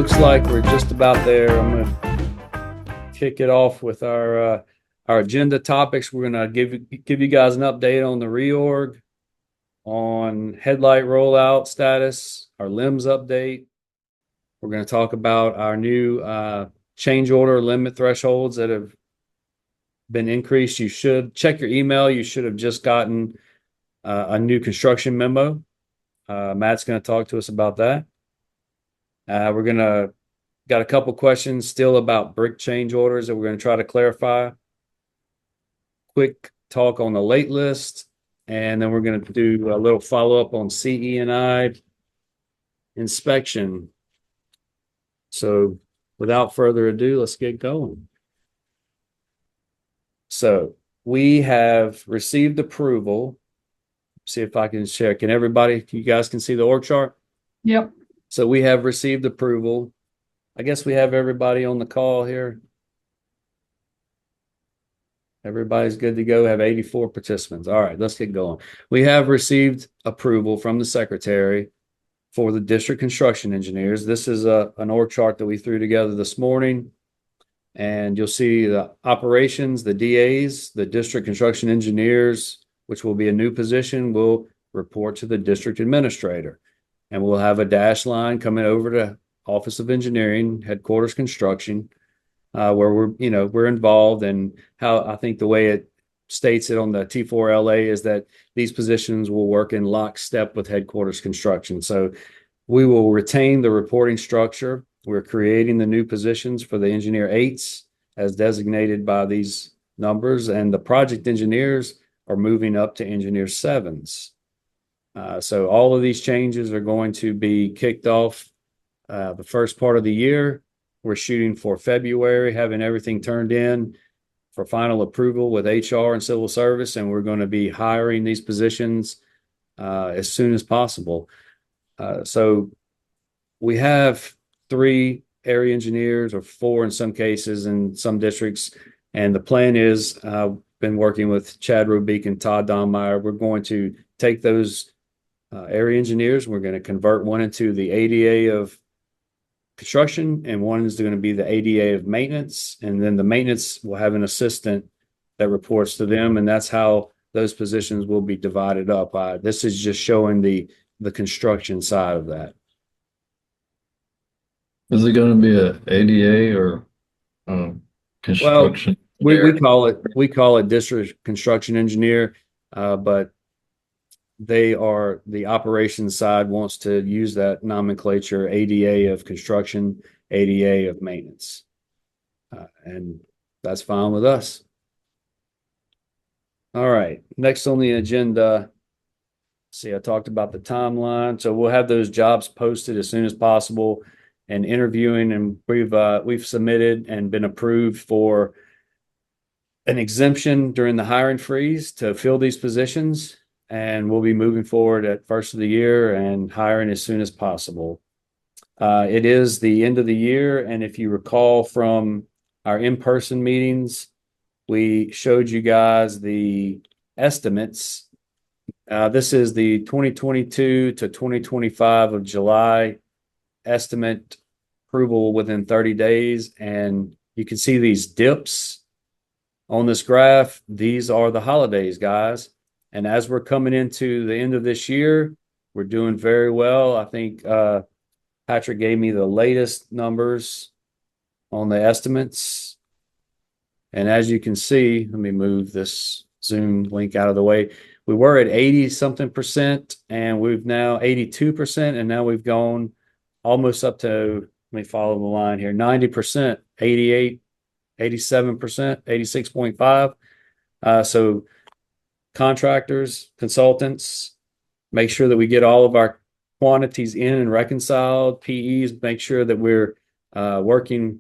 looks like we're just about there. I'm going to kick it off with our agenda topics. We're going to give you guys an update on the reorg, on headlight rollout status, our limbs update. We're going to talk about our new change order limit thresholds that have been increased. You should check your email. You should have just gotten a new construction memo. Matt's going to talk to us about that. We're going to got a couple questions still about brick change orders that we're going to try to clarify. Quick talk on the late list, and then we're going to do a little follow-up on CE&I inspection. So without further ado, let's get going. So we have received approval. See if I can share. Can everybody, you guys can see the org chart? Yep. So we have received approval. I guess we have everybody on the call here. Everybody's good to go. Have 84 participants. All right, let's get going. We have received approval from the secretary for the district construction engineers. This is an org chart that we threw together this morning. And you'll see the operations, the DAs, the district construction engineers, which will be a new position, will report to the district administrator. And we'll have a dash line coming over to Office of Engineering, Headquarters Construction, where we're involved. And how I think the way it states it on the T4LA is that these positions will work in lockstep with Headquarters Construction. So we will retain the reporting structure. We're creating the new positions for the engineer 8s as designated by these numbers, and the project engineers are moving up to engineer 7s. So all of these changes are going to be kicked off the first part of the year. We're shooting for February, having everything turned in for final approval with HR and civil service, and we're going to be hiring these positions as soon as possible. So we have 3 area engineers, or 4 in some cases in some districts, and the plan is been working with Chad Robeek and Todd Donmeyer. We're going to take those area engineers. We're going to convert one into the ADA of construction, and one is going to be the ADA of maintenance. And then the maintenance will have an assistant that reports to them, and that's how those positions will be divided up. This is just showing the construction side of that. Is it going to be a ADA or construction? Well, we call it district construction engineer, but they are, the operations side wants to use that nomenclature, ADA of construction, ADA of maintenance, and that's fine with us. All right, next on the agenda. See, I talked about the timeline, so we'll have those jobs posted as soon as possible. And interviewing, and we've submitted and been approved for an exemption during the hiring freeze to fill these positions, and we'll be moving forward at first of the year and hiring as soon as possible. It is the end of the year, and if you recall from our in-person meetings, we showed you guys the estimates. This is the 2022 to 2025 of July estimate approval within 30 days. And you can see these dips on this graph. These are the holidays, guys. And as we're coming into the end of this year, we're doing very well. I think Patrick gave me the latest numbers on the estimates. And as you can see, let me move this Zoom link out of the way. We were at 80 something percent, and we've now 82%, and now we've gone almost up to, let me follow the line here, 90%, 88, 87%, 86.5. So contractors, consultants, make sure that we get all of our quantities in and reconciled. PEs, make sure that we're working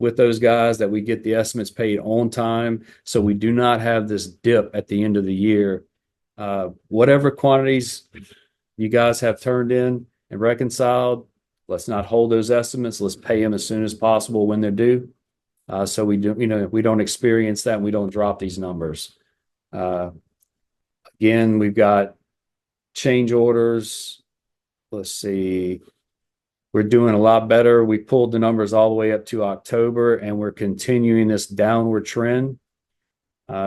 with those guys, that we get the estimates paid on time, so we do not have this dip at the end of the year. Whatever quantities you guys have turned in and reconciled, let's not hold those estimates. Let's pay them as soon as possible when they're due. So we don't experience that, and we don't drop these numbers. Again, we've got change orders. Let's see. we're doing a lot better. We pulled the numbers all the way up to October, and we're continuing this downward trend.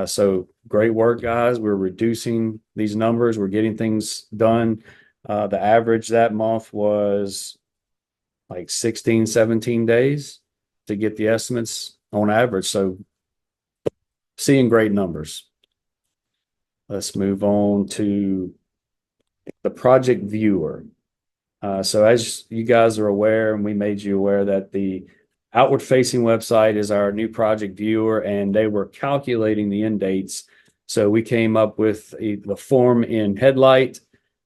So great work, guys. We're reducing these numbers. We're getting things done. The average that month was like 16, 17 days to get the estimates on average. So seeing great numbers. Let's move on to the project viewer. So as you guys are aware, and we made you aware that the outward facing website is our new project viewer, and they were calculating the end dates. So we came up with the form in Headlight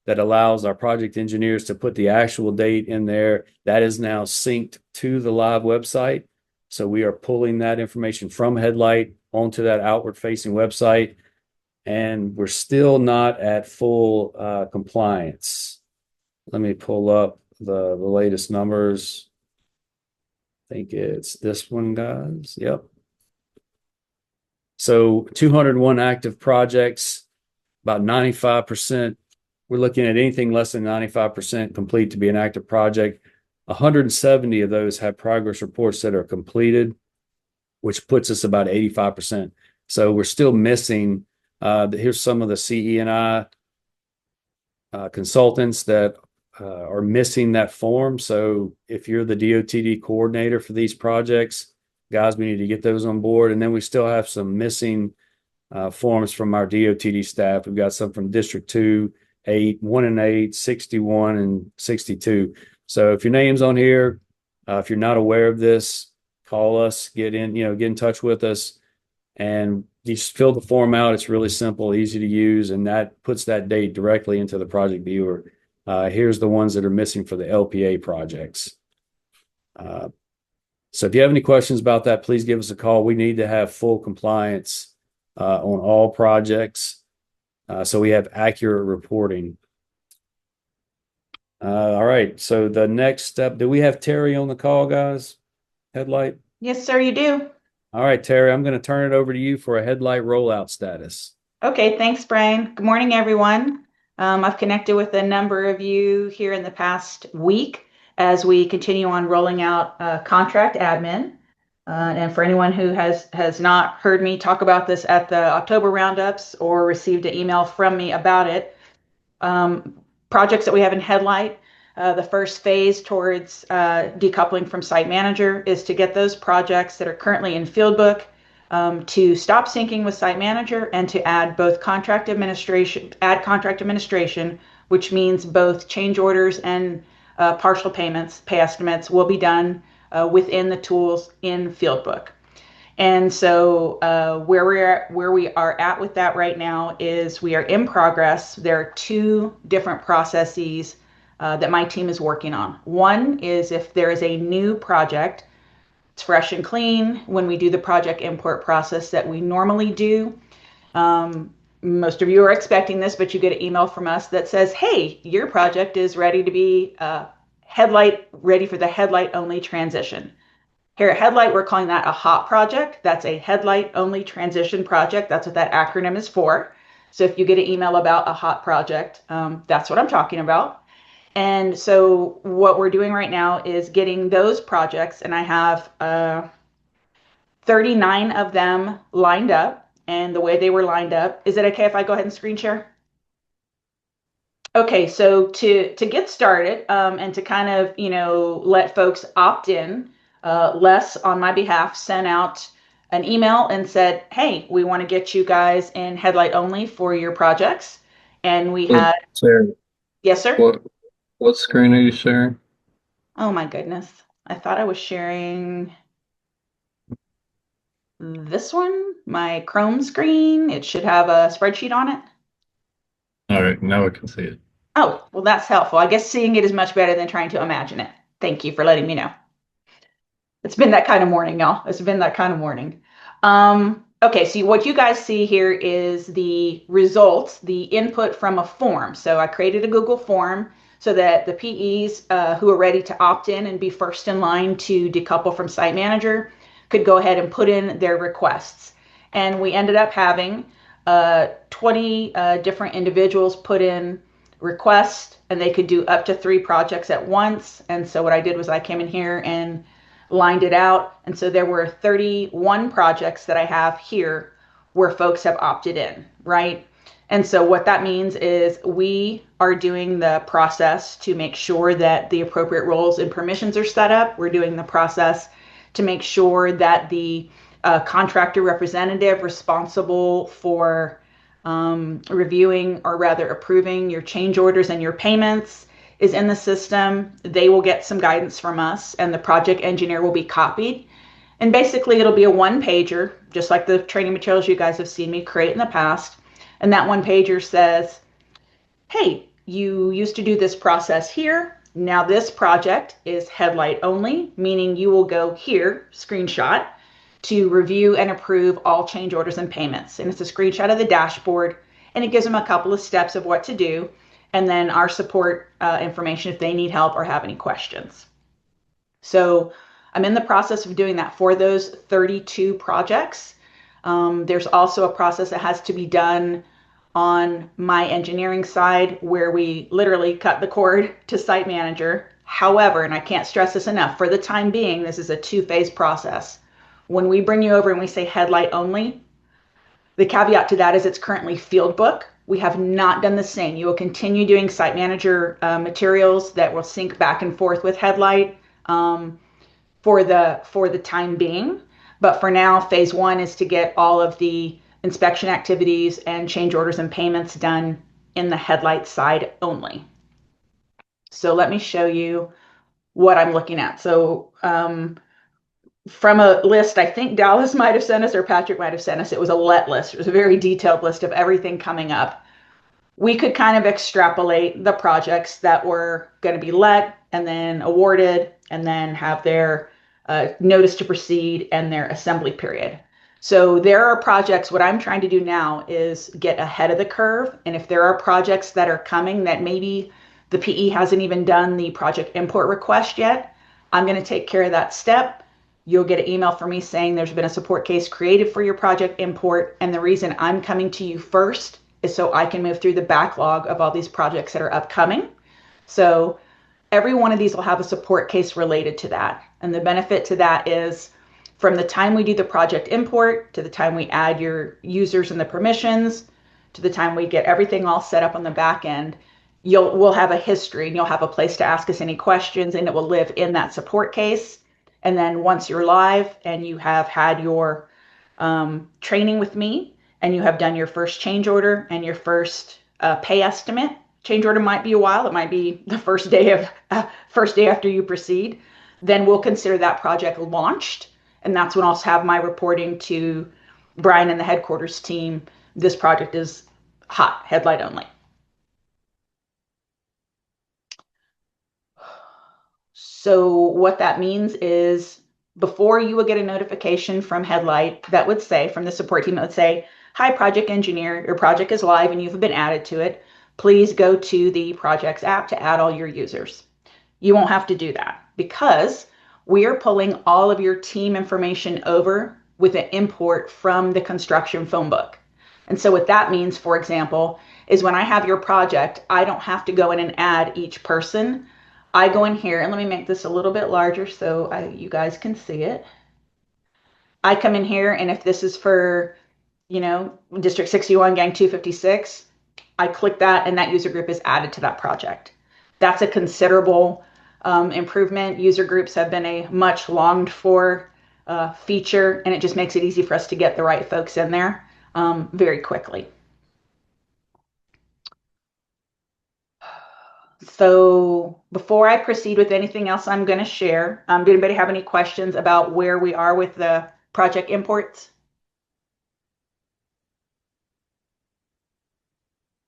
that allows our project engineers to put the actual date in there. That is now synced to the live website. So we are pulling that information from Headlight onto that outward facing website, and we're still not at full compliance. Let me pull up the latest numbers. I think it's this one, guys. Yep. So 201 active projects, about 95%. We're looking at anything less than 95% complete to be an active project. 170 of those have progress reports that are completed, which puts us about 85%. So we're still missing. Here's some of the CE&I consultants that are missing that form. So if you're the DOTD coordinator for these projects, guys, we need to get those on board. And then we still have some missing forms from our DOTD staff. We've got some from District 2, 8, 1 and 8, 61, and 62. So if your name's on here, if you're not aware of this, call us, get in touch with us, and you just fill the form out. It's really simple, easy to use, and that puts that date directly into the project viewer. Here's the ones that are missing for the LPA projects. So if you have any questions about that, please give us a call. We need to have full compliance on all projects, so we have accurate reporting. All right. So the next step, do we have Terry on the call, guys? Headlight? Yes, sir, you do. All right, Terry, I'm going to turn it over to you for a Headlight rollout status. Okay, thanks, Brian. Good morning, everyone. I've connected with a number of you here in the past week as we continue on rolling out contract admin. And for anyone who has not heard me talk about this at the October roundups or received an email from me about it, projects that we have in Headlight, the first phase towards decoupling from Site Manager is to get those projects that are currently in Fieldbook to stop syncing with Site Manager and to add both contract administration, which means both change orders and partial payments, pay estimates will be done within the tools in Fieldbook. And so where we are at with that right now is we are in progress. There are two different processes that my team is working on. One is if there is a new project, it's fresh and clean when we do the project import process that we normally do. Most of you are expecting this, but you get an email from us that says, hey, your project is ready to be ready for the Headlight-Only transition. Here at Headlight, we're calling that a hot project. That's a Headlight-Only transition project. That's what that acronym is for. So if you get an email about a hot project, that's what I'm talking about. And so what we're doing right now is getting those projects, and I have 39 of them lined up. And the way they were lined up, is it okay if I go ahead and screen share? Okay, so to get started and to kind of, let folks opt in, Les, on my behalf, sent out an email and said, hey, we want to get you guys in Headlight-Only for your projects. And we had... Sarah, Yes, sir? what screen are you sharing? Oh, my goodness. I thought I was sharing this one, my Chrome screen. It should have a spreadsheet on it. All right, now I can see it. Oh, well, that's helpful. I guess seeing it is much better than trying to imagine it. Thank you for letting me know. It's been that kind of morning, y'all. It's been that kind of morning. Okay, so what you guys see here is the results, the input from a form. So I created a Google form so that the PEs who are ready to opt in and be first in line to decouple from Site Manager could go ahead and put in their requests. And we ended up having 20 different individuals put in requests and they could do up to 3 projects at once. And so what I did was I came in here and lined it out. And so there were 31 projects that I have here where folks have opted in, right? And so what that means is we are doing the process to make sure that the appropriate roles and permissions are set up. We're doing the process to make sure that the contractor representative responsible for reviewing, or rather approving, your change orders and your payments is in the system. They will get some guidance from us, and the project engineer will be copied. And basically, it'll be a one-pager, just like the training materials you guys have seen me create in the past. And that one-pager says, hey, you used to do this process here. Now this project is headlight only, meaning you will go here, screenshot, to review and approve all change orders and payments. And it's a screenshot of the dashboard, and it gives them a couple of steps of what to do, and then our support information if they need help or have any questions. So I'm in the process of doing that for those 32 projects. There's also a process that has to be done on my engineering side where we literally cut the cord to site manager. However, and I can't stress this enough, for the time being, this is a 2-phase process. When we bring you over and we say headlight only, the caveat to that is it's currently field book. We have not done the same. You will continue doing site manager materials that will sync back and forth with headlight for the time being. But for now, phase 1 is to get all of the inspection activities and change orders and payments done in the headlight side only. So let me show you what I'm looking at. So from a list, I think Dallas might have sent us, or Patrick might have sent us, it was a let list. It was a very detailed list of everything coming up. We could kind of extrapolate the projects that were going to be let and then awarded and then have their notice to proceed and their assembly period. So there are projects, what I'm trying to do now is get ahead of the curve. And if there are projects that are coming that maybe the PE hasn't even done the project import request yet, I'm going to take care of that step. You'll get an email from me saying there's been a support case created for your project import. And the reason I'm coming to you first is so I can move through the backlog of all these projects that are upcoming. So every one of these will have a support case related to that. And the benefit to that is from the time we do the project import to the time we add your users and the permissions to the time we get everything all set up on the back end, we'll have a history and you'll have a place to ask us any questions, and it will live in that support case. And then once you're live and you have had your training with me and you have done your first change order and your first pay estimate, change order might be a while. It might be the first day after you proceed. Then we'll consider that project launched. And that's when I'll have my reporting to Brian and the headquarters team. This project is hot, headlight only. So what that means is before you will get a notification from Headlight that would say, from the support team, that would say, hi, project engineer, your project is live and you've been added to it. Please go to the projects app to add all your users. You won't have to do that because we are pulling all of your team information over with an import from the construction phone book. And so what that means, for example, is when I have your project, I don't have to go in and add each person. I go in here, and let me make this a little bit larger so you guys can see it. I come in here, and if this is for, District 61, Gang 256, I click that, and that user group is added to that project. That's a considerable improvement. User groups have been a much longed for feature, and it just makes it easy for us to get the right folks in there very quickly. So before I proceed with anything else I'm going to share, did anybody have any questions about where we are with the project imports?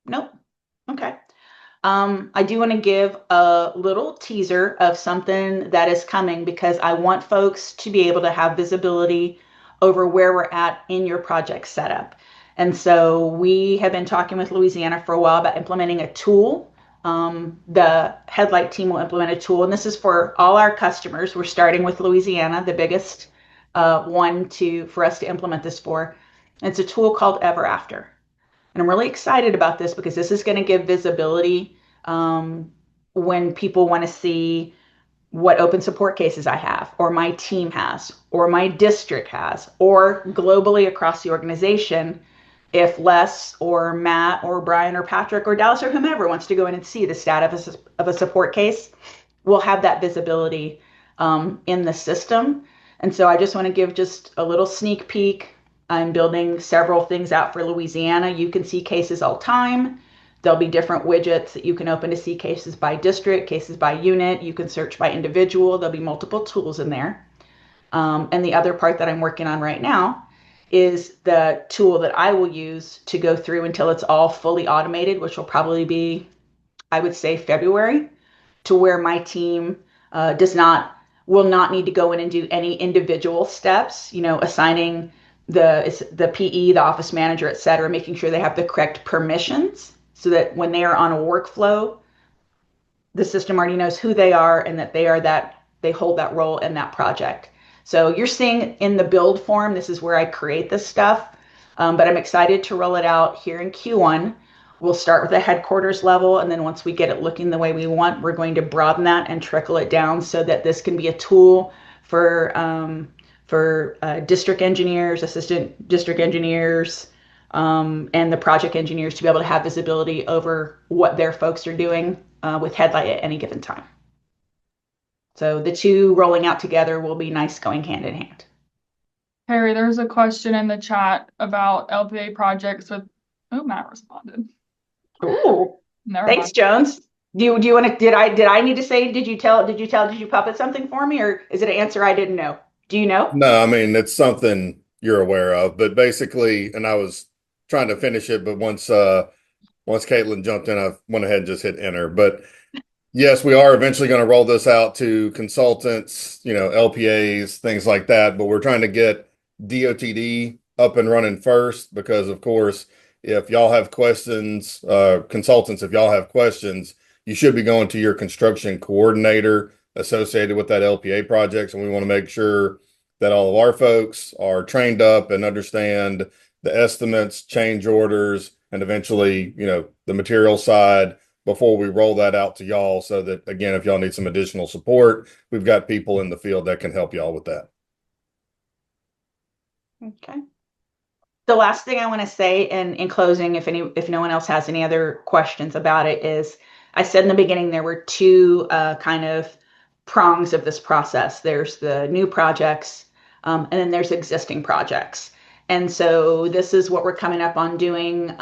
Nope. Okay. I do want to give a little teaser of something that is coming because I want folks to be able to have visibility over where we're at in your project setup. And so we have been talking with Louisiana for a while about implementing a tool. The Headlight team will implement a tool, and this is for all our customers. We're starting with Louisiana, the biggest one for us to implement this for. It's a tool called Ever After. And I'm really excited about this because this is going to give visibility when people want to see what open support cases I have, or my team has, or my district has, or globally across the organization, if Les or Matt or Brian or Patrick or Dallas or whomever wants to go in and see the status of a support case, we'll have that visibility in the system. And so I just want to give just a little sneak peek. I'm building several things out for Louisiana. You can see cases all time. There'll be different widgets that you can open to see cases by district, cases by unit. You can search by individual. There'll be multiple tools in there. And the other part that I'm working on right now is the tool that I will use to go through until it's all fully automated, which will probably be, I would say, February, to where my team will not need to go in and do any individual steps, assigning the PE, the office manager, et cetera, making sure they have the correct permissions so that when they are on a workflow, the system already knows who they are and that they hold that role in that project. So you're seeing in the build form, this is where I create this stuff, but I'm excited to roll it out here in Q1. We'll start with the headquarters level, and then once we get it looking the way we want, we're going to broaden that and trickle it down so that this can be a tool for district engineers, assistant district engineers, and the project engineers to be able to have visibility over what their folks are doing with Headlight at any given time. So the two rolling out together will be nice going hand in hand. Harry, there's a question in the chat about LPA projects with, oh, Matt responded. Ooh, Never thanks, mind. Jones. Do you want to, did I need to say, did you puppet something for me, or is it an answer I didn't know? Do you know? No, I mean, it's something you're aware of, but basically, and I was trying to finish it, but once Caitlin jumped in, I went ahead and just hit enter. But yes, we are eventually going to roll this out to consultants, LPAs, things like that. But we're trying to get DOTD up and running first because, of course, if y'all have questions, consultants, if y'all have questions, you should be going to your construction coordinator associated with that LPA project. And we want to make sure that all of our folks are trained up and understand the estimates, change orders, and eventually, the material side before we roll that out to y'all so that, again, if y'all need some additional support, we've got people in the field that can help y'all with that. Okay. The last thing I want to say in closing, if no one else has any other questions about it, is I said in the beginning there were two kind of prongs of this process. There's the new projects, and then there's existing projects. And so this is what we're coming up on doing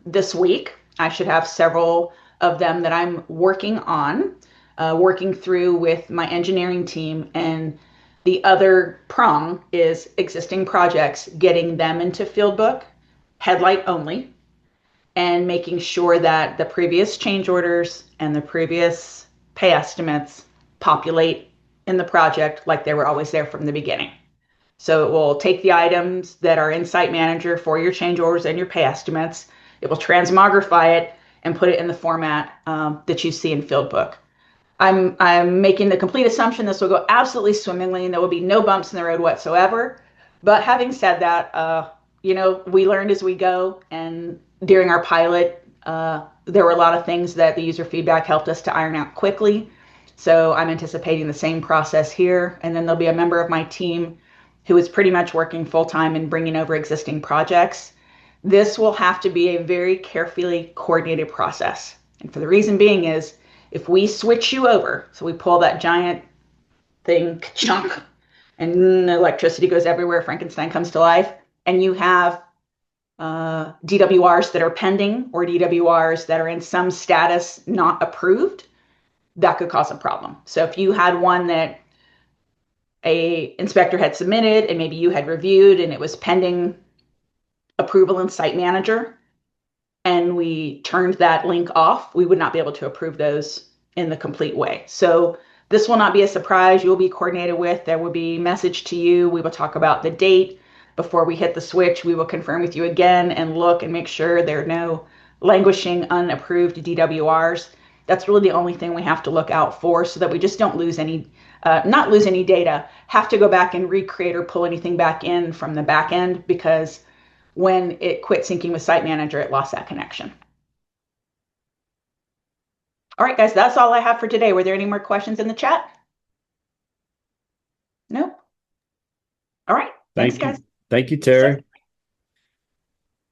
this week. I should have several of them that I'm working on, working through with my engineering team. And the other prong is existing projects, getting them into Fieldbook, Headlight-Only, and making sure that the previous change orders and the previous pay estimates populate in the project like they were always there from the beginning. So it will take the items that are in Site Manager for your change orders and your pay estimates. It will transmogrify it and put it in the format that you see in Fieldbook. I'm making the complete assumption this will go absolutely swimmingly and there will be no bumps in the road whatsoever. But having said that, we learned as we go, and during our pilot, there were a lot of things that the user feedback helped us to iron out quickly. So I'm anticipating the same process here. And then there'll be a member of my team who is pretty much working full-time and bringing over existing projects. This will have to be a very carefully coordinated process. And for the reason being is, if we switch you over, so we pull that giant thing, chunk, and electricity goes everywhere, Frankenstein comes to life, and you have DWRs that are pending or DWRs that are in some status not approved, that could cause a problem. So if you had one that a inspector had submitted and maybe you had reviewed and it was pending approval in Site Manager, and we turned that link off, we would not be able to approve those in the complete way. So this will not be a surprise. You'll be coordinated with. There will be message to you. We will talk about the date. Before we hit the switch, we will confirm with you again and look and make sure there are no languishing unapproved DWRs. That's really the only thing we have to look out for so that we just don't lose any, not lose any data, have to go back and recreate or pull anything back in from the back end, because when it quit syncing with Site Manager, it lost that connection. All right, guys, that's all I have for today. Were there any more questions in the chat? No? All right. Thanks, guys. Thank you, Terry.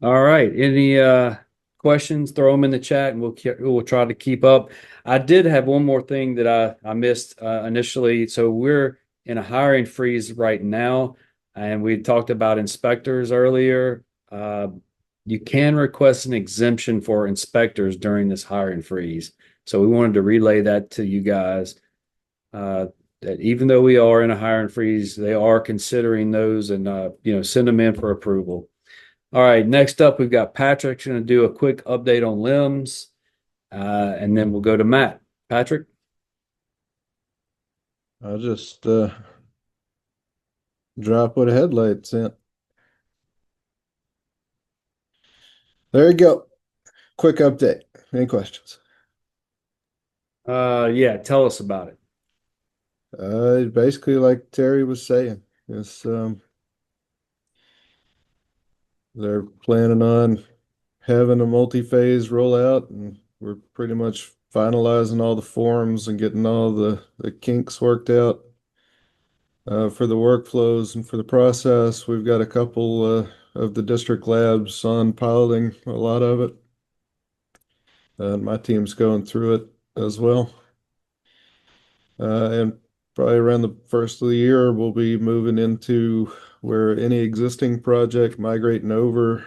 All right. Any questions? Throw them in the chat, and we'll try to keep up. I did have one more thing that I missed initially. So we're in a hiring freeze right now, and we talked about inspectors earlier. You can request an exemption for inspectors during this hiring freeze. So we wanted to relay that to you guys. That even though we are in a hiring freeze, they are considering those, and send them in for approval. All right, next up, we've got Patrick's going to do a quick update on limbs, and then we'll go to Matt. Patrick? I'll just drop what a headlight sent. There you go. Quick update. Any questions? Yeah, tell us about it. Basically, like Terry was saying, it's they're planning on having a multi-phase rollout, and we're pretty much finalizing all the forms and getting all the kinks worked out for the workflows and for the process. We've got a couple of the district labs on piloting a lot of it. And my team's going through it as well. And probably around the first of the year, we'll be moving into where any existing project migrating over,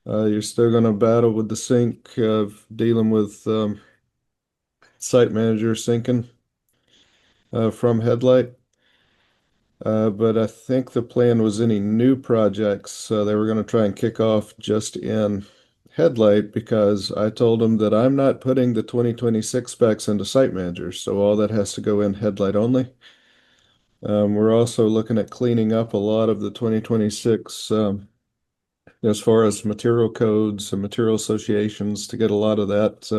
you're still going to battle with the sync of dealing with site manager syncing from Headlight. But I think the plan was any new projects, they were going to try and kick off just in Headlight, because I told them that I'm not putting the 2026 specs into site managers, so all that has to go in Headlight-Only. We're also looking at cleaning up a lot of the 2026 as far as material codes and material associations, to get a lot of that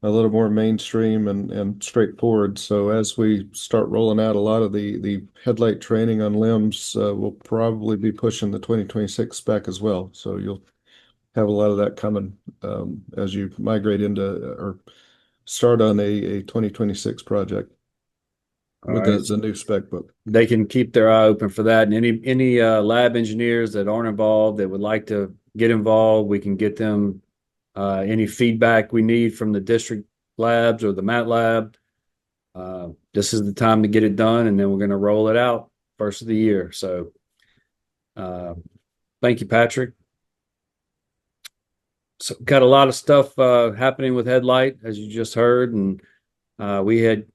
a little more mainstream and straightforward. So as we start rolling out a lot of the headlight training on limbs, we'll probably be pushing the 2026 spec as well. So you'll have a lot of that coming as you migrate into or start on a 2026 project with the new spec book. They can keep their eye open for that. And any lab engineers that aren't involved that would like to get involved, we can get them any feedback we need from the district labs or the Mat Lab. This is the time to get it done, and then we're going to roll it out first of the year. So thank you, Patrick. So got a lot of stuff happening with Headlight, as you just heard, and we had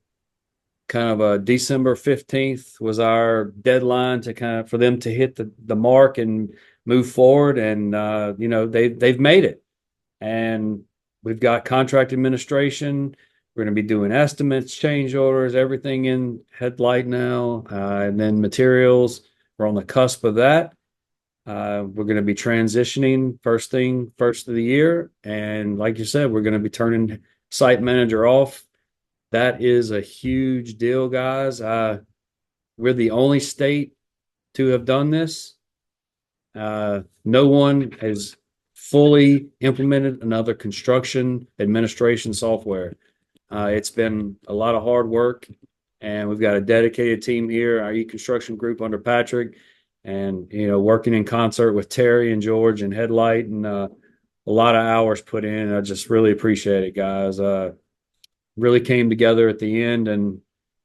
kind of a December 15th was our deadline to for them to hit the mark and move forward, and they've made it. And we've got contract administration. We're going to be doing estimates, change orders, everything in Headlight now, and then materials. We're on the cusp of that. We're going to be transitioning first of the year. And like you said, we're going to be turning site manager off. That is a huge deal, guys. We're the only state to have done this. No one has fully implemented another construction administration software. It's been a lot of hard work, and we've got a dedicated team here, our e-construction group under Patrick, and working in concert with Terry and George and Headlight, and a lot of hours put in. I just really appreciate it, guys. Really came together at the end, and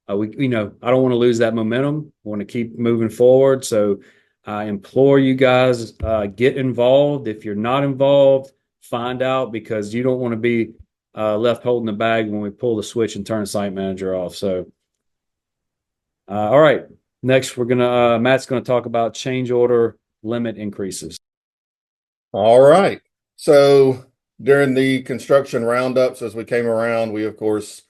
I don't want to lose that momentum. I want to keep moving forward. So I implore you guys, get involved. If you're not involved, find out, because you don't want to be left holding the bag when we pull the switch and turn the site manager off. So, all right. Next, Matt's going to talk about change order limit increases. All right. So during the construction roundups, as we came around, we of course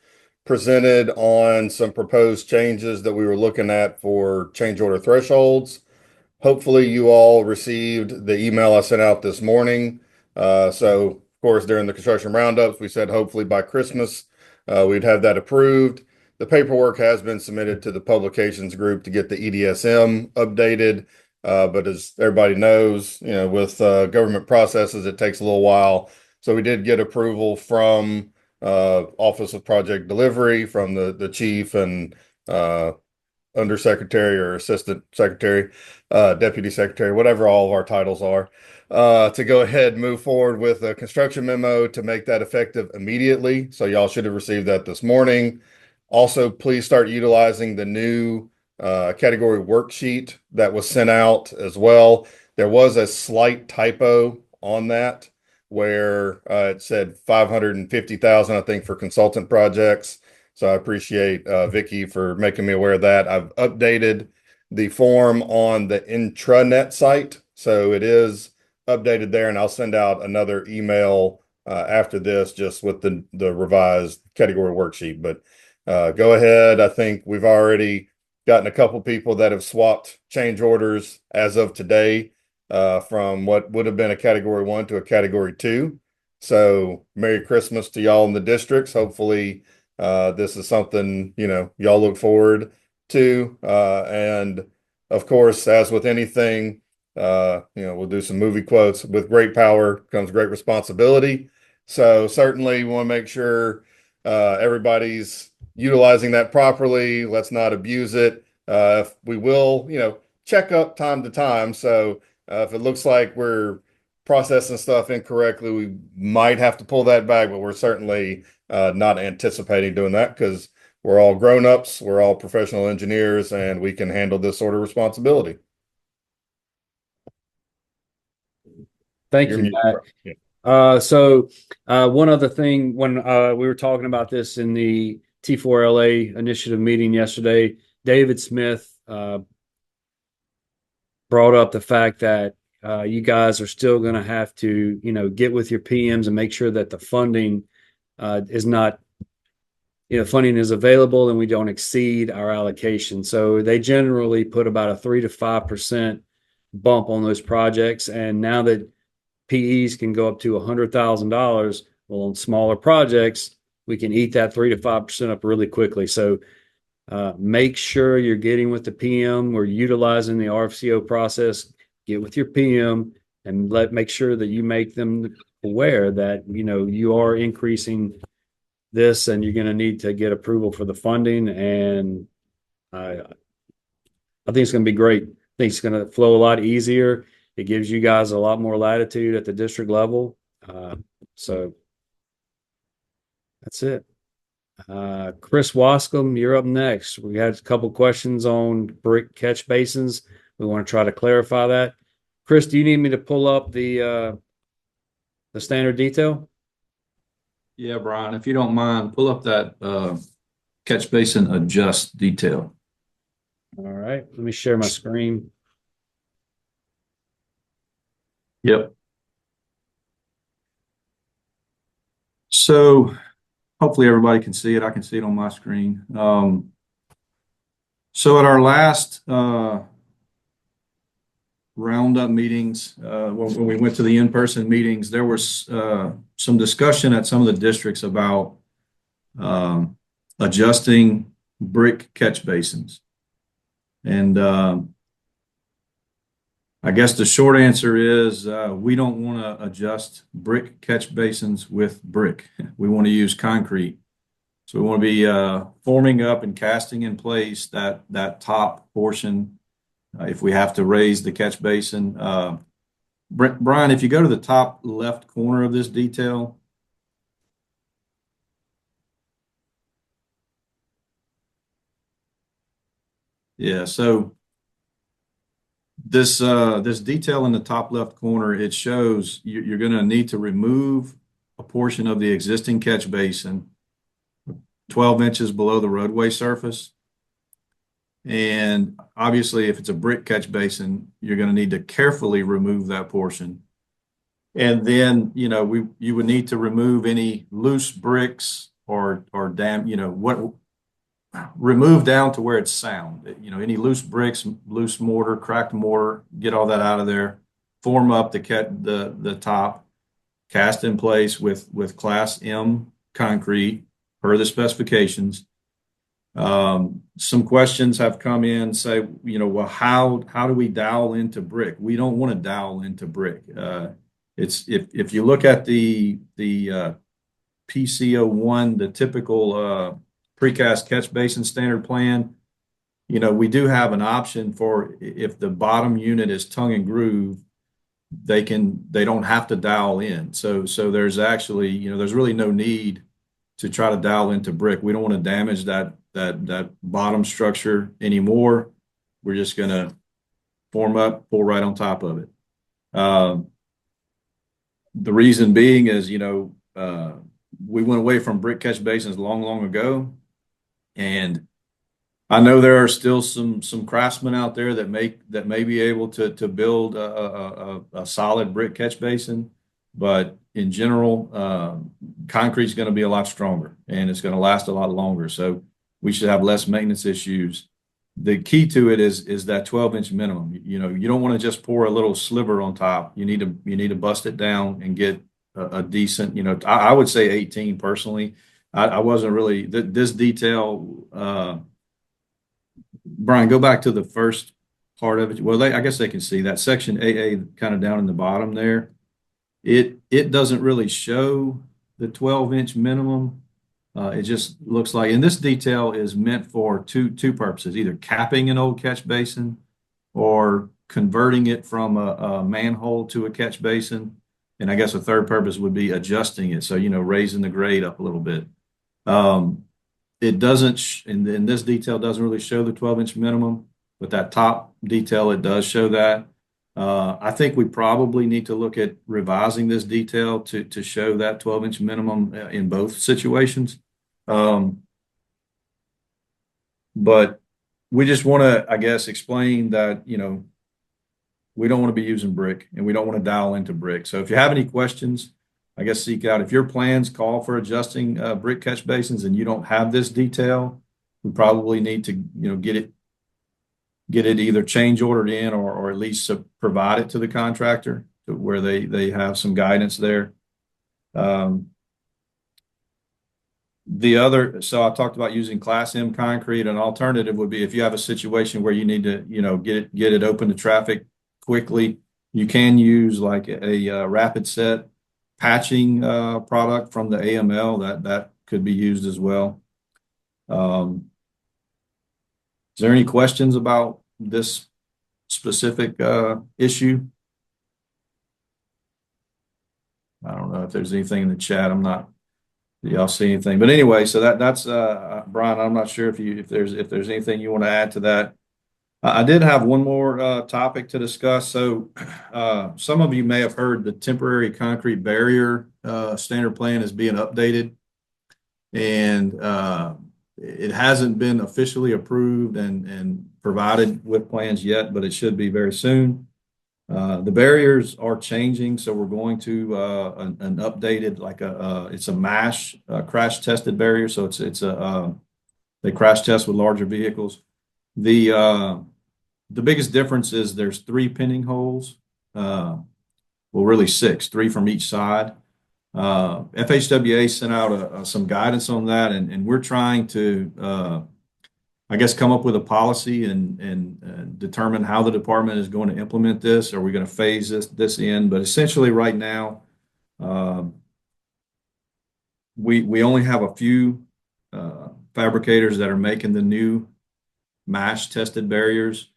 presented on some proposed changes that we were looking at for change order thresholds. Hopefully you all received the email I sent out this morning. So of course, during the construction roundups, we said hopefully by Christmas, we'd have that approved. The paperwork has been submitted to the publications group to get the EDSM updated. But as everybody knows, with government processes, it takes a little while. So we did get approval from Office of Project Delivery from the chief and undersecretary or assistant secretary, deputy secretary, whatever all of our titles are, to go ahead and move forward with a construction memo to make that effective immediately. So y'all should have received that this morning. Also, please start utilizing the new category worksheet that was sent out as well. There was a slight typo on that where it said 550,000, I think, for consultant projects. So I appreciate Vicky for making me aware of that. I've updated the form on the intranet site, so it is updated there, and I'll send out another email after this just with the revised category worksheet. But go ahead. I think we've already gotten a couple people that have swapped change orders as of today from what would have been a category 1 to a category 2. So Merry Christmas to y'all in the districts. Hopefully this is something, y'all look forward to. And of course, as with anything, we'll do some movie quotes. With great power comes great responsibility. So certainly we want to make sure everybody's utilizing that properly. Let's not abuse it. If we will, check up time to time. So if it looks like we're processing stuff incorrectly, we might have to pull that back, but we're certainly not anticipating doing that because we're all grown-ups, we're all professional engineers, and we can handle this sort of responsibility. Thank you, Matt. So one other thing, when we were talking about this in the T4LA initiative meeting yesterday, David Smith brought up the fact that you guys are still going to have to, get with your PMs and make sure that the funding funding is available and we don't exceed our allocation. So they generally put about a 3 to 5% bump on those projects. And now that PEs can go up to $100,000, well, on smaller projects, we can eat that 3 to 5% up really quickly. So make sure you're getting with the PM. We're utilizing the RFCO process. Get with your PM and make sure that you make them aware that, you are increasing this and you're going to need to get approval for the funding. And I think it's going to be great. I think it's going to flow a lot easier. It gives you guys a lot more latitude at the district level. So that's it. Chris Wascom, you're up next. We had a couple questions on brick catch basins. We want to try to clarify that. Chris, do you need me to pull up the standard detail? Yeah, Brian, if you don't mind, pull up that catch basin adjust detail. All right, let me share my screen. Yep. So hopefully everybody can see it. I can see it on my screen. So at our last Roundup meetings, when we went to the in-person meetings, there was some discussion at some of the districts about adjusting brick catch basins. And I guess the short answer is we don't want to adjust brick catch basins with brick. We want to use concrete. So we want to be forming up and casting in place that top portion if we have to raise the catch basin. Brian, if you go to the top left corner of this detail. Yeah, so this detail in the top left corner, it shows you're going to need to remove a portion of the existing catch basin 12 inches below the roadway surface. And obviously, if it's a brick catch basin, you're going to need to carefully remove that portion. And then, you would need to remove any loose bricks or remove down to where it's sound. Any loose bricks, loose mortar, cracked mortar, get all that out of there. Form up the top, cast in place with Class M concrete per the specifications. Some questions have come in, say, well, how do we dowel into brick? We don't want to dowel into brick. It's if you look at the PC01, the typical precast catch basin standard plan, you know, we do have an option for if the bottom unit is tongue and groove, they don't have to dial in. So there's actually, you know, there's really no need to try to dial into brick. We don't want to damage that bottom structure anymore. We're just going to form up, pull right on top of it. The reason being is, you know, we went away from brick catch basins long ago, and I know there are still some craftsmen out there that may be able to build a solid brick catch basin, but in general, concrete is going to be a lot stronger and it's going to last a lot longer. So we should have less maintenance issues. The key to it is that 12-inch minimum. You know, you don't want to just pour a little sliver on top. You need to bust it down and get a decent. You know, I would say 18 personally. I wasn't really this detail. Brian, go back to the first part of it. Well, I guess they can see that section AA kind of down in the bottom there. It doesn't really show the 12-inch minimum. It just looks like, and this detail is meant for two purposes, either capping an old catch basin or converting it from a manhole to a catch basin. And I guess a third purpose would be adjusting it. So, you know, raising the grade up a little bit. It doesn't, and this detail doesn't really show the 12-inch minimum, but that top detail, it does show that. I think we probably need to look at revising this detail to show that 12-inch minimum in both situations. But we just want to, I guess, explain that, you know, we don't want to be using brick and we don't want to dial into brick. So if you have any questions, I guess seek out. If your plans call for adjusting brick catch basins and you don't have this detail, we probably need to, you know, get it either change ordered in or at least provide it to the contractor to where they have some guidance there. So I talked about using Class M concrete. An alternative would be if you have a situation where you need to, you know, get it open to traffic quickly, you can use like a rapid set patching product from the AML that could be used as well. Is there any questions about this specific issue? I don't know if there's anything in the chat. Y'all see anything? But anyway, so that's Brian. I'm not sure if there's anything you want to add to that. I did have one more topic to discuss. So some of you may have heard the temporary concrete barrier standard plan is being updated, and it hasn't been officially approved and provided with plans yet, but it should be very soon. The barriers are changing, so we're going to an updated, like it's a MASH crash tested barrier. So they crash test with larger vehicles. The biggest difference is there's 3 pinning holes. Well, really 6, 3 from each side. FHWA sent out some guidance on that, and we're trying to, I guess, come up with a policy and determine how the department is going to implement this. Are we going to phase this in? But essentially, right now, we only have a few fabricators that are making the new MASH tested barriers.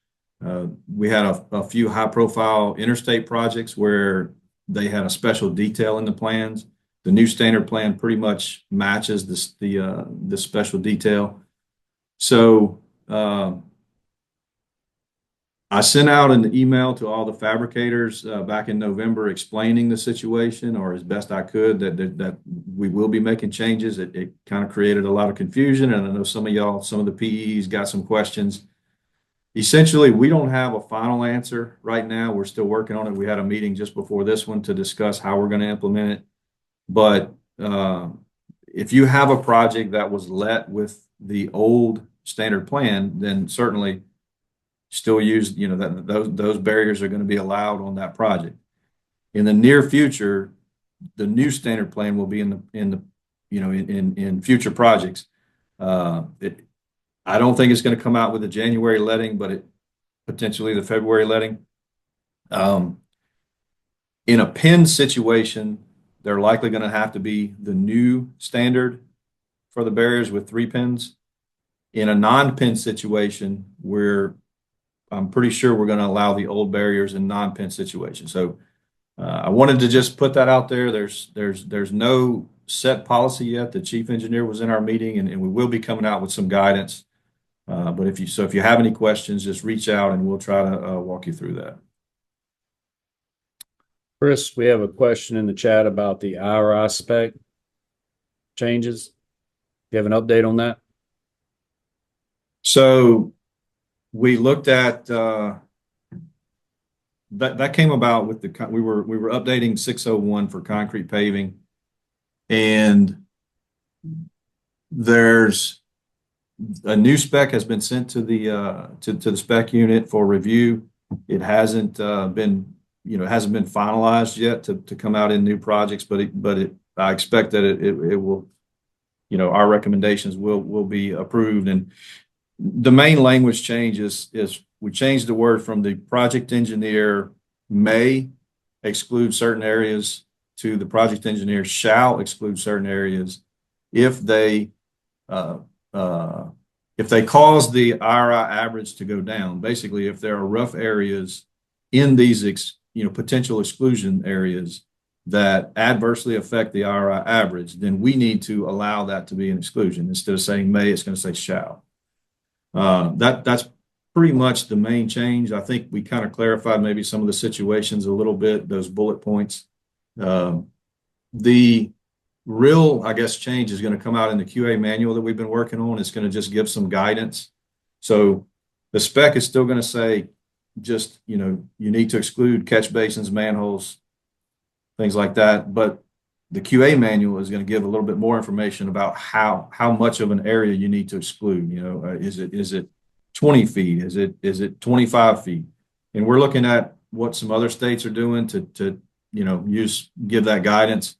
We had a few high-profile interstate projects where they had a special detail in the plans. The new standard plan pretty much matches the special detail. So I sent out an email to all the fabricators back in November explaining the situation, or as best I could, that we will be making changes. It kind of created a lot of confusion, and I know some of the PEs got some questions. Essentially, we don't have a final answer right now. We're still working on it. We had a meeting just before this one to discuss how we're going to implement it. But if you have a project that was let with the old standard plan, then certainly still use, you know, those barriers are going to be allowed on that project. In the near future, the new standard plan will be in future projects. I don't think it's going to come out with a January letting, but potentially the February letting. In a pin situation, they're likely going to have to be the new standard for the barriers with 3 pins. In a non-pin situation, I'm pretty sure we're going to allow the old barriers in non-pin situations. So I wanted to just put that out there. There's no set policy yet. The chief engineer was in our meeting, and we will be coming out with some guidance. But if you have any questions, just reach out and we'll try to walk you through that. Chris, we have a question in the chat about the IRI spec changes. You have an update on that? So we looked at that came about with we were updating 601 for concrete paving, and there's a new spec has been sent to the spec unit for review. It hasn't been finalized yet to come out in new projects, but I expect that it will, our recommendations will be approved. And the main language change is we changed the word from the project engineer may exclude certain areas to the project engineer shall exclude certain areas if they cause the IRI average to go down. Basically, if there are rough areas in these potential exclusion areas that adversely affect the IRI average, then we need to allow that to be an exclusion. Instead of saying may, it's going to say shall. That's pretty much the main change. I think we kind of clarified maybe some of the situations a little bit, those bullet points. The real, I guess, change is going to come out in the QA manual that we've been working on. It's going to just give some guidance. So the spec is still going to say just, you need to exclude catch basins, manholes, things like that. But the QA manual is going to give a little bit more information about how much of an area you need to exclude. Is it 20 feet? Is it 25 feet? And we're looking at what some other states are doing to give that guidance.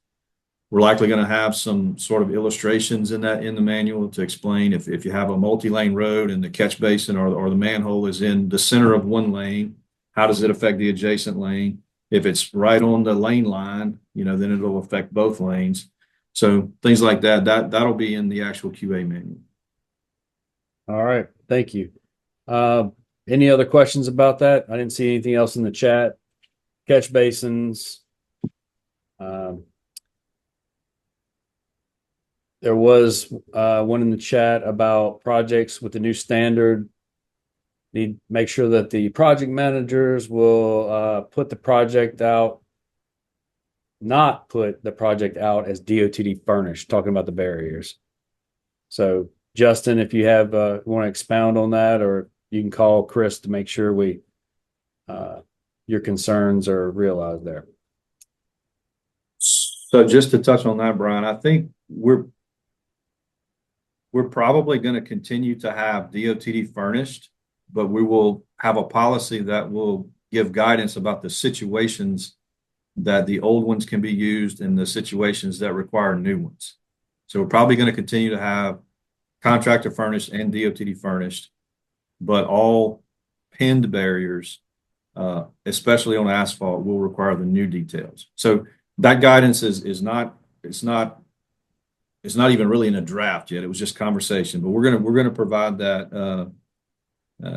We're likely going to have some sort of illustrations in the manual to explain if you have a multi-lane road and the catch basin or the manhole is in the center of one lane, how does it affect the adjacent lane? If it's right on the lane line, then it'll affect both lanes. So things like that'll be in the actual QA manual. All right. Thank you. Any other questions about that? I didn't see anything else in the chat. Catch basins. There was one in the chat about projects with the new standard. Need to make sure that the project managers will put the project out, not put the project out as DOTD furnished, talking about the barriers. So Justin, if you have want to expound on that, or you can call Chris to make sure your concerns are realized there. So just to touch on that, Brian, I think we're probably going to continue to have DOTD furnished, but we will have a policy that will give guidance about the situations that the old ones can be used and the situations that require new ones. So we're probably going to continue to have contractor furnished and DOTD furnished, but all pinned barriers, especially on asphalt, will require the new details. So that guidance is not even really in a draft yet. It was just conversation, but we're gonna provide that.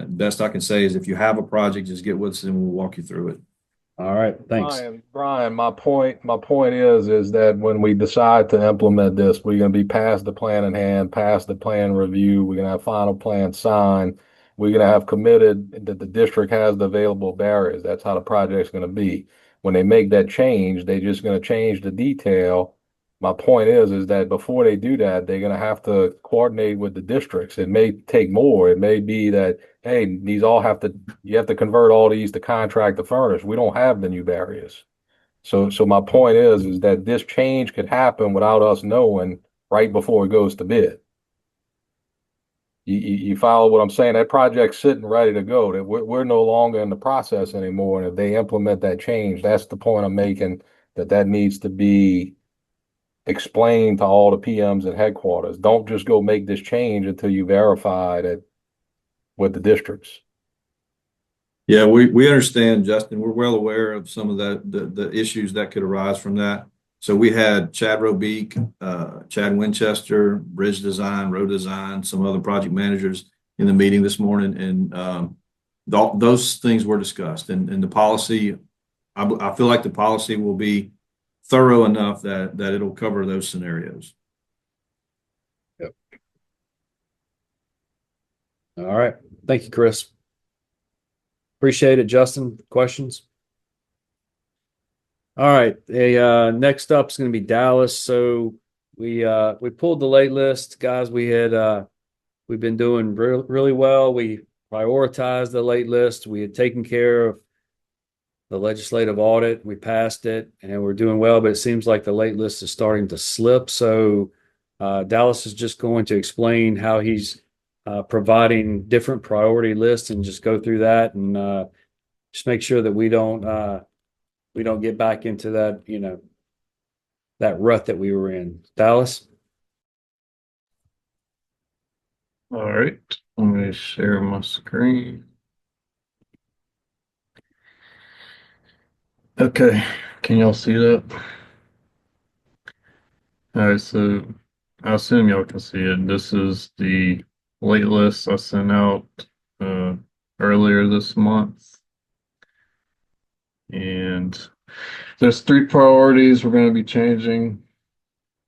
Best I can say is if you have a project, just get with us and we'll walk you through it. All right, thanks. Brian, my point is that when we decide to implement this, we're going to be past the plan in hand, past the plan review. We're going to have final plan signed. We're going to have committed that the district has the available barriers. That's how the project's going to be. When they make that change, they're just going to change the detail. My point is that before they do that, they're going to have to coordinate with the districts. It may take more. It may be that, hey, you have to convert all these to contract to furnish. We don't have the new barriers. So my point is that this change could happen without us knowing right before it goes to bid. You follow what I'm saying? That project's sitting ready to go. That we're no longer in the process anymore. And if they implement that change, that's the point I'm making, that needs to be explain to all the PMs at headquarters. Don't just go make this change until you verify that with the districts. Yeah, we understand, Justin. We're well aware of some of the issues that could arise from that. So we had Chad Robeek, Chad Winchester, Bridge Design, Road Design, some other project managers in the meeting this morning, and those things were discussed. And the policy, I feel like the policy will be thorough enough that it'll cover those scenarios. All right. Thank you, Chris. Appreciate it, Justin. Questions? All right. Next up is going to be Dallas. So we pulled the late list, guys. We've been doing really well. We prioritized the late list. We had taken care of the legislative audit. We passed it, and we're doing well. But it seems like the late list is starting to slip. So Dallas is just going to explain how he's providing different priority lists and just go through that and just make sure that we don't get back into that, that rut that we were in. Dallas? All right, let me share my screen. Okay, can y'all see that? All right, so I assume y'all can see it. This is the late list I sent out earlier this month. And there's 3 priorities. We're going to be changing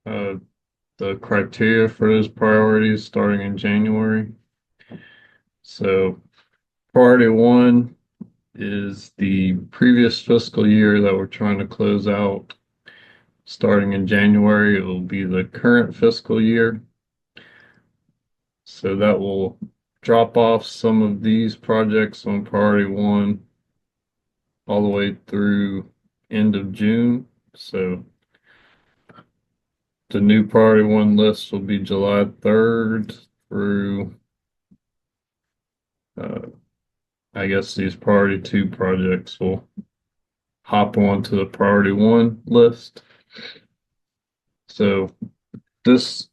the criteria for those priorities starting in January. So priority 1 is the previous fiscal year that we're trying to close out. Starting in January, it will be the current fiscal year. So that will drop off some of these projects on priority 1 all the way through end of June. So the new priority 1 list will be July 3rd through, I guess these priority 2 projects will hop onto the priority 1 list. So this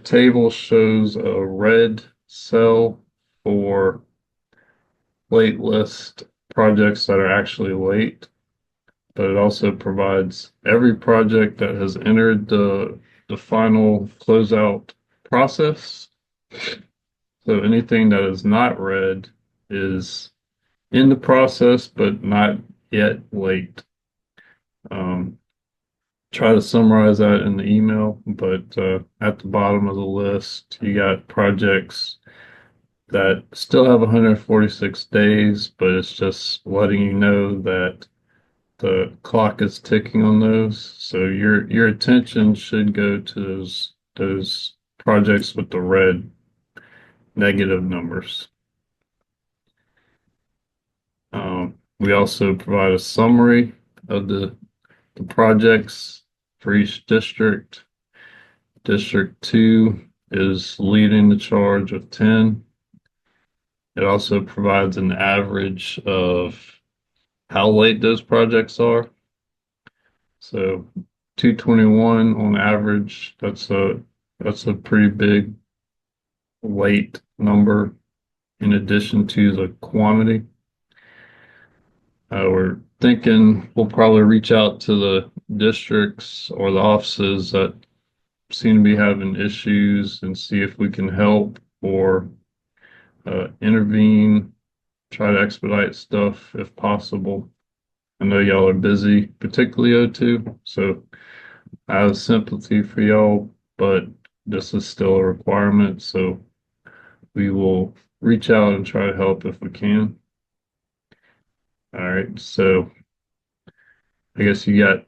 table shows a red cell for late list projects that are actually late, but it also provides every project that has entered the final closeout process. So anything that is not red is in the process, but not yet late. Try to summarize that in the email, but at the bottom of the list, you got projects that still have 146 days, but it's just letting you know that the clock is ticking on those. So your attention should go to those projects with the red negative numbers. We also provide a summary of the projects for each district. District 2 is leading the charge with 10. It also provides an average of how late those projects are. So 221 on average, that's a pretty big late number in addition to the quantity. We're thinking we'll probably reach out to the districts or the offices that seem to be having issues and see if we can help or intervene, try to expedite stuff if possible. I know y'all are busy, particularly O2, so I have sympathy for y'all, but this is still a requirement, so we will reach out and try to help if we can. All right, so I guess you got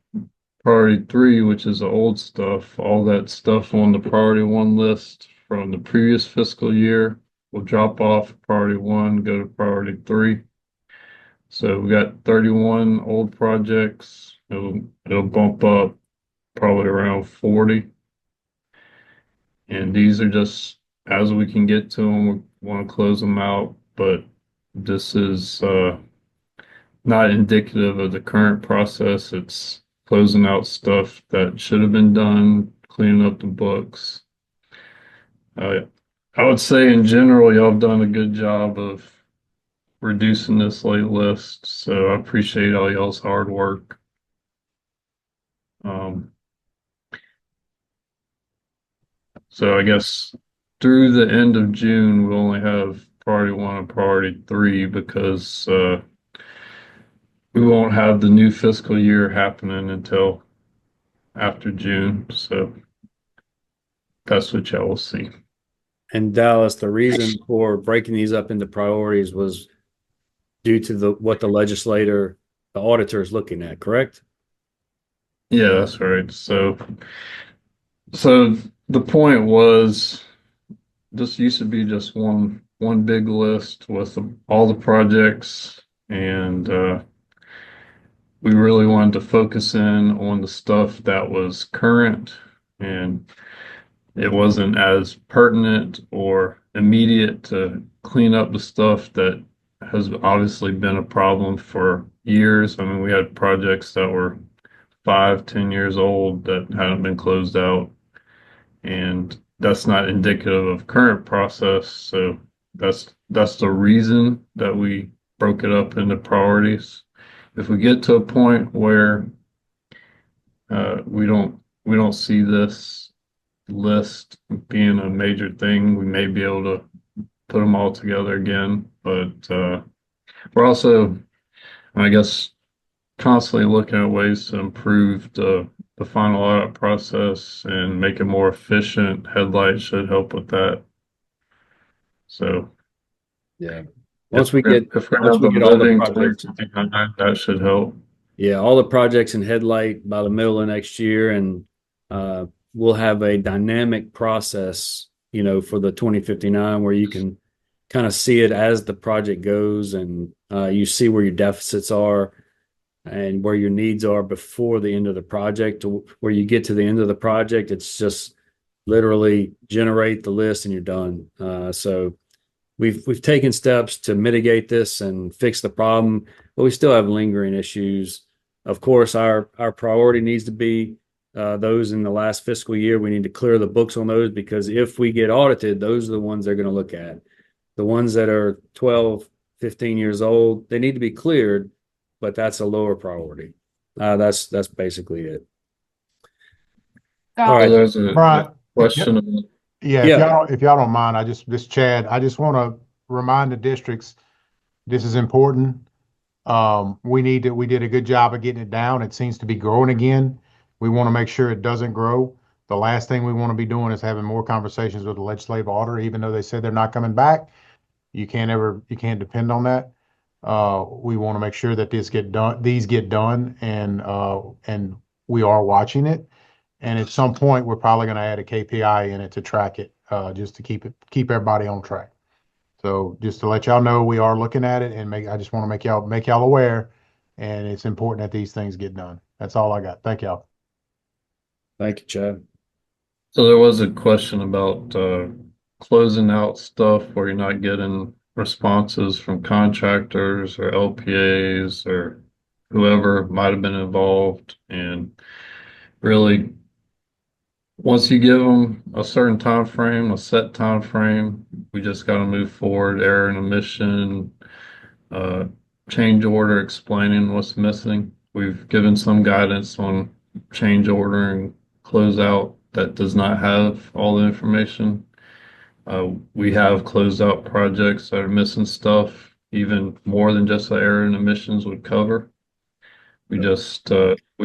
priority 3, which is the old stuff. All that stuff on the priority 1 list from the previous fiscal year will drop off priority 1, go to priority 3. So we got 31 old projects. It'll bump up probably around 40. And these are just as we can get to them, we want to close them out, but this is not indicative of the current process. It's closing out stuff that should have been done, cleaning up the books. I would say in general, y'all have done a good job of reducing this late list, so I appreciate all y'all's hard work. Um, so I guess through the end of June, we'll only have priority one and priority three because we won't have the new fiscal year happening until after June. So that's what y'all will see. And Dallas, the reason for breaking these up into priorities was due to what the auditor is looking at, correct? Yeah, that's right. So the point was this used to be just one big list with all the projects, and we really wanted to focus in on the stuff that was current, and it wasn't as pertinent or immediate to clean up the stuff that has obviously been a problem for years. I mean, we had projects that were 5, 10 years old that hadn't been closed out, and that's not indicative of current process. So that's the reason that we broke it up into priorities. If we get to a point where we don't see this list being a major thing, we may be able to put them all together again. But we're also, I guess, constantly looking at ways to improve the final audit process and make it more efficient. Headlight should help with that. So Yeah. if Once we're we get all the living projects, 2029, that should help. yeah, all the projects in Headlight by the middle of next year, and we'll have a dynamic process, for the 2059 where you can kind of see it as the project goes, and you see where your deficits are and where your needs are before the end of the project. Where you get to the end of the project, it's just literally generate the list and you're done. So we've taken steps to mitigate this and fix the problem, but we still have lingering issues. Of course, our priority needs to be those in the last fiscal year. We need to clear the books on those, because if we get audited, those are the ones they're going to look at. The ones that are 12, 15 years old, they need to be cleared, but that's a lower priority. That's basically it. All right. There's a Brian, question about yeah, Yeah. if y'all don't mind, this Chad, I just want to remind the districts, this is important. We did a good job of getting it down. It seems to be growing again. We want to make sure it doesn't grow. The last thing we want to be doing is having more conversations with the legislative auditor, even though they said they're not coming back. You can't depend on that. We want to make sure that these get done, and we are watching it. And at some point, we're probably going to add a KPI in it to track it, just to keep everybody on track. So just to let y'all know, we are looking at it, and I just want to make y'all aware, and it's important that these things get done. That's all I got. Thank y'all. Thank you, Chad. So there was a question about closing out stuff where you're not getting responses from contractors or LPAs or whoever might have been involved. And really, once you give them a certain time frame, a set time frame, we just got to move forward. Error and omission, uh, change order explaining what's missing. We've given some guidance on change ordering closeout that does not have all the information. We have closed out projects that are missing stuff, even more than just the error and emissions would cover. We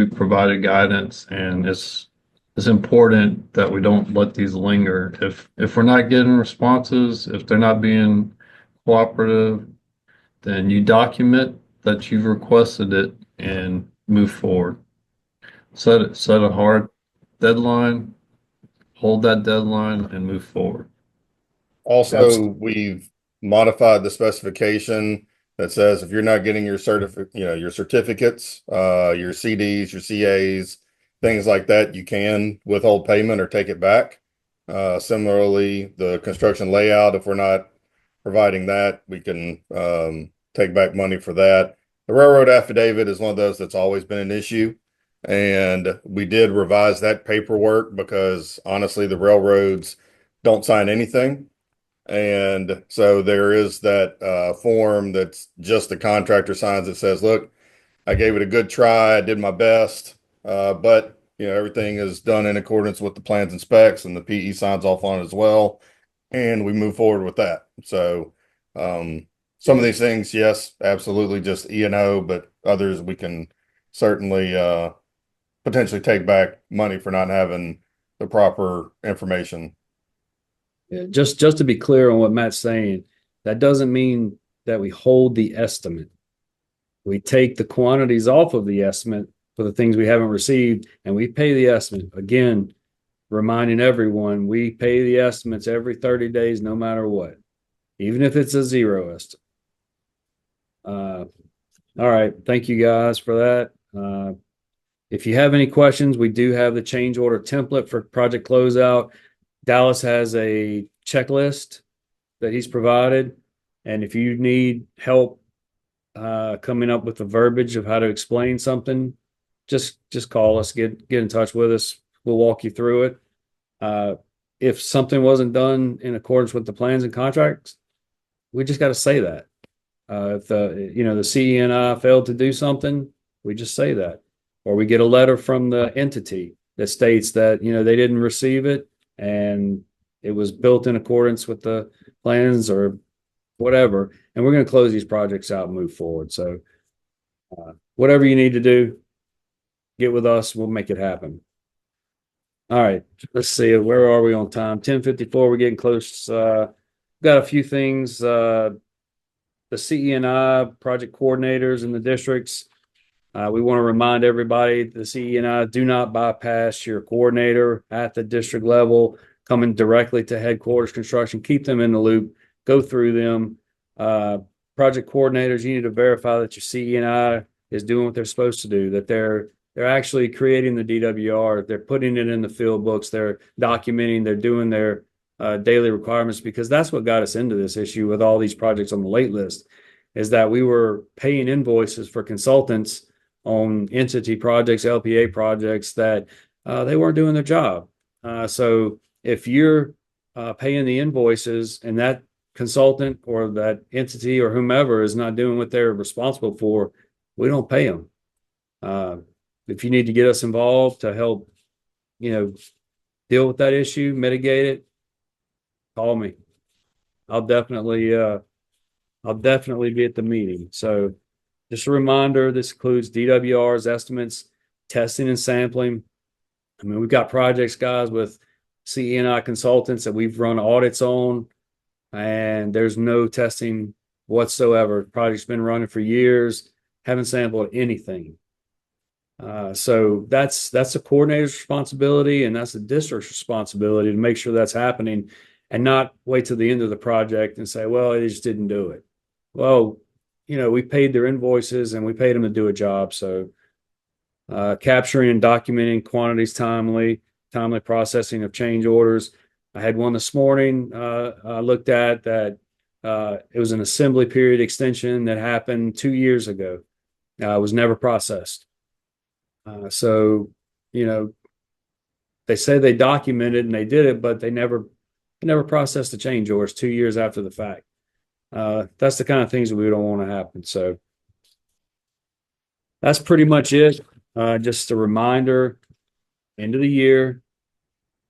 provided guidance, and it's important that we don't let these linger. If we're not getting responses, if they're not being cooperative, then you document that you've requested it and move forward. Set a hard deadline, hold that deadline, and move forward. Also, we've modified the specification that says if you're not getting your your certificates, your CDs, your CAs, things like that, you can withhold payment or take it back. Similarly, the construction layout, if we're not providing that, we can take back money for that. The railroad affidavit is one of those that's always been an issue. And we did revise that paperwork because honestly, the railroads don't sign anything. And so there is that form that's just the contractor signs that says, look, I gave it a good try. I did my best. But everything is done in accordance with the plans and specs, and the PE signs off on it as well, and we move forward with that. So, some of these things, yes, absolutely, just E&O, but others we can certainly potentially take back money for not having the proper information. Yeah, just to be clear on what Matt's saying, that doesn't mean that we hold the estimate. We take the quantities off of the estimate for the things we haven't received, and we pay the estimate. Again, reminding everyone, we pay the estimates every 30 days, no matter what, even if it's a zero estimate. All right. Thank you guys for that. If you have any questions, we do have the change order template for project closeout. Dallas has a checklist that he's provided. And if you need help coming up with the verbiage of how to explain something, just call us, get in touch with us. We'll walk you through it. If something wasn't done in accordance with the plans and contracts, we just got to say that. If the CENI failed to do something, we just say that. Or we get a letter from the entity that states that, they didn't receive it and it was built in accordance with the plans or whatever. And we're going to close these projects out and move forward. So whatever you need to do, get with us. We'll make it happen. All right. Let's see. Where are we on time? 10:54. We're getting close. Got a few things. The CE&I project coordinators in the districts. We want to remind everybody the CE&I do not bypass your coordinator at the district level, coming directly to headquarters construction. Keep them in the loop. Go through them. Project coordinators, you need to verify that your CE&I is doing what they're supposed to do, that they're actually creating the DWR. They're putting it in the field books. They're documenting. They're doing their daily requirements, because that's what got us into this issue with all these projects on the late list, is that we were paying invoices for consultants on entity projects, LPA projects, that they weren't doing their job. So if you're paying the invoices and that consultant or that entity or whomever is not doing what they're responsible for, we don't pay them. If you need to get us involved to help, deal with that issue, mitigate it, call me. I'll definitely be at the meeting. So just a reminder, this includes DWRs, estimates, testing and sampling. I mean, we've got projects, guys, with CE&I consultants that we've run audits on, and there's no testing whatsoever. The project's been running for years, haven't sampled anything. So that's the coordinator's responsibility, and that's the district's responsibility to make sure that's happening, and not wait till the end of the project and say, well, they just didn't do it. Well, we paid their invoices and we paid them to do a job. So capturing and documenting quantities timely processing of change orders. I had one this morning I looked at that. It was an assembly period extension that happened 2 years ago. It was never processed. So, they say they documented and they did it, but they never processed the change orders 2 years after the fact. That's the kind of things that we don't want to happen. So that's pretty much it. Just a reminder, end of the year,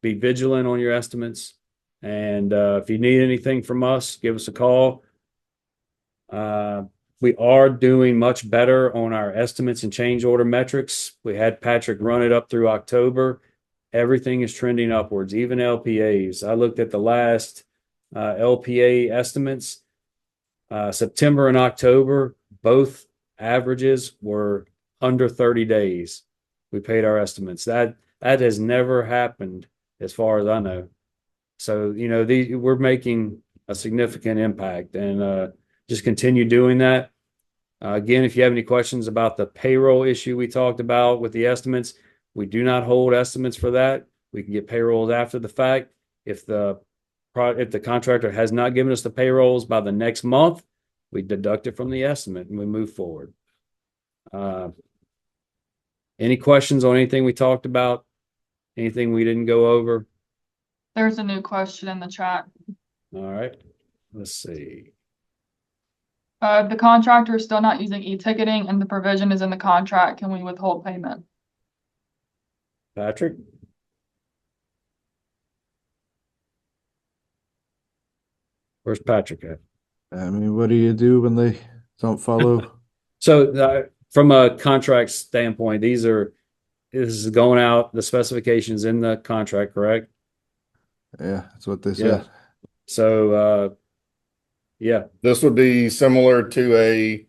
be vigilant on your estimates. And if you need anything from us, give us a call. We are doing much better on our estimates and change order metrics. We had Patrick run it up through October. Everything is trending upwards, even LPAs. I looked at the last LPA estimates. September and October, both averages were under 30 days. We paid our estimates. That has never happened as far as I know. So, we're making a significant impact, and just continue doing that. Again, if you have any questions about the payroll issue we talked about with the estimates, we do not hold estimates for that. We can get payrolls after the fact. If the contractor has not given us the payrolls by the next month, we deduct it from the estimate and we move forward. Any questions on anything we talked about? Anything we didn't go over? There's a new question in the chat. All right. Let's see. The contractor is still not using e-ticketing and the provision is in the contract. Can we withhold payment? Patrick? Where's Patrick at? I mean, what do you do when they don't follow? So from a contract standpoint, this is going out, the specifications in the contract, correct? Yeah, that's what they Yeah. said. So yeah, This would be similar to a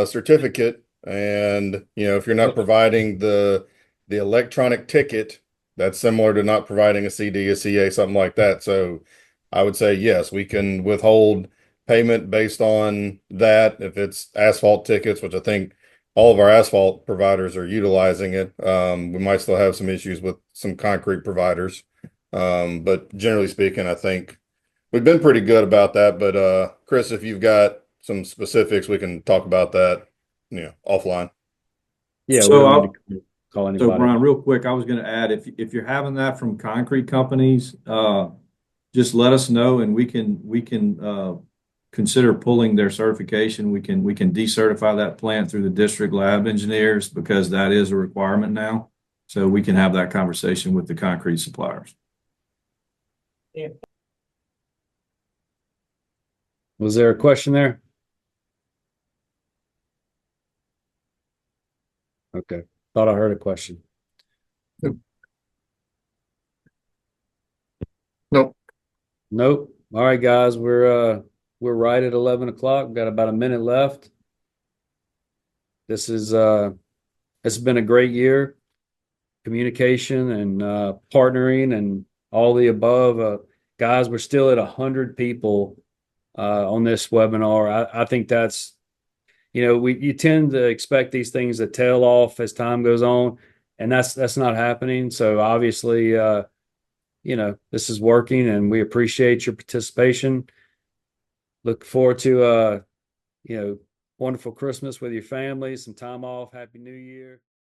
certificate, and if you're not providing the electronic ticket, that's similar to not providing a CD, a CA, something like that. So I would say yes, we can withhold payment based on that if it's asphalt tickets, which I think all of our asphalt providers are utilizing it. We might still have some issues with some concrete providers, but generally speaking, I think we've been pretty good about that, but Chris, if you've got some specifics, we can talk about that, offline. yeah, we So don't need to call So anybody. Brian, real quick, I was going to add, if you're having that from concrete companies, just let us know and we can consider pulling their certification. We can decertify that plant through the district lab engineers because that is a requirement now. So we can have that conversation with the concrete suppliers. Was there a question there? Okay, thought I heard a question. Nope. Nope. All right, guys, we're right at 11 o'clock. We've got about a minute left. This is it's been a great year. Communication and partnering and all the above. Guys, we're still at 100 people on this webinar. I think that's, you tend to expect these things to tail off as time goes on, and that's not happening. So obviously, this is working, and we appreciate your participation. Look forward to wonderful Christmas with your family, some time off. Happy New Year.